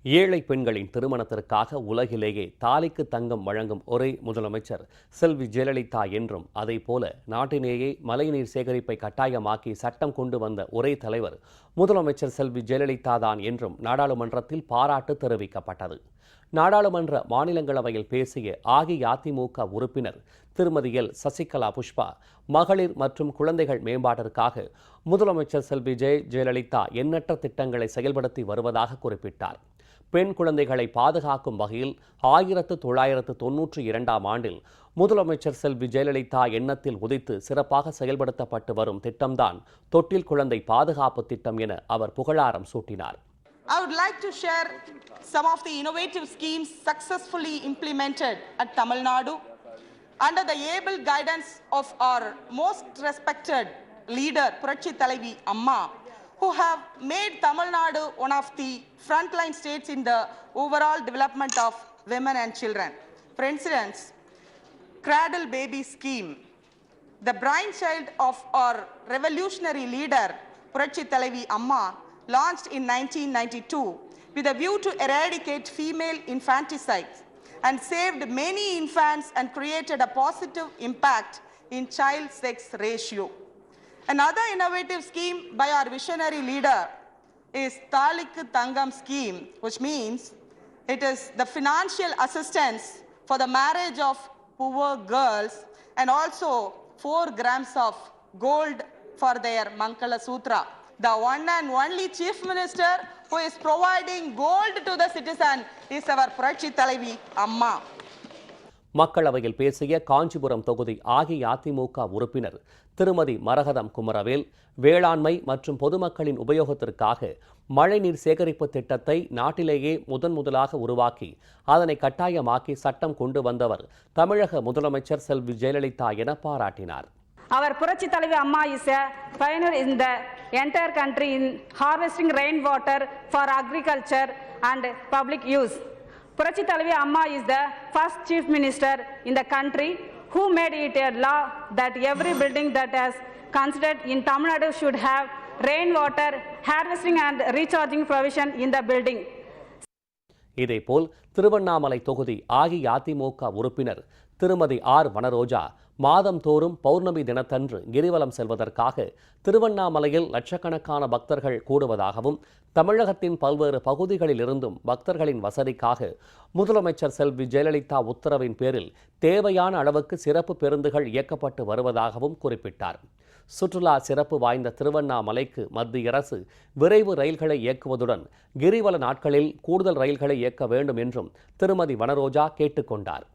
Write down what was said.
ஏழை பெண்களின் திருமணத்திற்காக உலகிலேயே தாலிக்கு தங்கம் வழங்கும் ஒரே முதலமைச்சர் செல்வி ஜெயலலிதா என்றும் அதேபோல நாட்டிலேயே மழைநீர் சேகரிப்பை கட்டாயமாக்கி சட்டம் கொண்டு வந்த ஒரே தலைவர் முதலமைச்சர் செல்வி ஜெயலலிதா தான் என்றும் நாடாளுமன்றத்தில் பாராட்டு தெரிவிக்கப்பட்டது. நாடாளுமன்ற மாநிலங்களவையில் பேசிய அஇஅதிமுக உறுப்பினர் திருமதி எல் சசிகலா புஷ்பா, மகளிர் மற்றும் குழந்தைகள் மேம்பாட்டிற்காக முதலமைச்சர் செல்வி ஜெயலலிதா எண்ணற்ற திட்டங்களை செயல்படுத்தி வருவதாக குறிப்பிட்டார். பெண் குழந்தைகளை பாதுகாக்கும் வகையில் 1992ஆம் ஆண்டில் முதலமைச்சர் செல்வி ஜெயலலிதா எண்ணத்தில் உதித்து சிறப்பாக செயல்படுத்தப்பட்டு வரும் திட்டம்தான் தொட்டில் குழந்தை பாதுகாப்பு திட்டம் என அவர் புகழாரம் சூட்டினார். I would like to share some of the innovative schemes successfully implemented at Tamil Nadu under the able guidance of our most respected leader, Puratchi Thalaivi Amma, who have made Tamil Nadu one of the frontline states in the overall development of women and children. For instance, Cradle Baby Scheme, the brainchild of our revolutionary leader, Puratchi Thalaivi Amma, launched in 1992 with a view to eradicate female infanticide and saved many infants and created a positive impact in child sex ratio. Another innovative scheme by our visionary leader is Thalikku Thangam scheme, which means it is the financial assistance for the marriage of poor girls and also 4 grams of gold for their Mangala Sutra. The one and only Chief Minister who is providing gold to the citizen is our Puratchi Thalaivi Amma. மக்களவையில் பேசிய காஞ்சிபுரம் தொகுதி அஇஅதிமுக உறுப்பினர் திருமதி மரகதம் குமரவேல், வேளாண்மை மற்றும் பொதுமக்களின் உபயோகத்திற்காக மழைநீர் சேகரிப்பு திட்டத்தை நாட்டிலேயே முதலாக உருவாக்கி அதனை கட்டாயமாக்கி சட்டம் கொண்டு வந்தவர் தமிழக முதலமைச்சர் செல்வி ஜெயலலிதா என பாராட்டினார். Our Puratchi Thalaivi Amma is a pioneer in the entire country in harvesting rainwater for agriculture and public use. Puratchi Thalaivi Amma is the first chief minister in the country who made it a law that every building that is considered in Tamil Nadu should have rainwater harvesting and recharging provision in the building. இதேபோல் திருவண்ணாமலை தொகுதி அஇஅதிமுக உறுப்பினர் திருமதி R வனரோஜா, மாதந்தோறும் பௌர்ணமி தினத்தன்று கிரிவலம் செல்வதற்காக திருவண்ணாமலையில் லட்சக்கணக்கான பக்தர்கள் கூடுவதாகவும் தமிழகத்தின் பல்வேறு பகுதிகளிலிருந்தும் பக்தர்களின் வசதிக்காக முதலமைச்சர் செல்வி ஜெயலலிதா உத்தரவின் பேரில் தேவையான அளவுக்கு சிறப்பு பேருந்துகள் இயக்கப்பட்டு வருவதாகவும் குறிப்பிட்டார். சுற்றுலா சிறப்பு வாய்ந்த திருவண்ணாமலைக்கு மத்திய அரசு விரைவு ரயில்களை இயக்குவதுடன் கிரிவல நாட்களில் கூடுதல் ரயில்களை இயக்க வேண்டும் என்றும் திருமதி வனரோஜா கேட்டுக்கொண்டார்.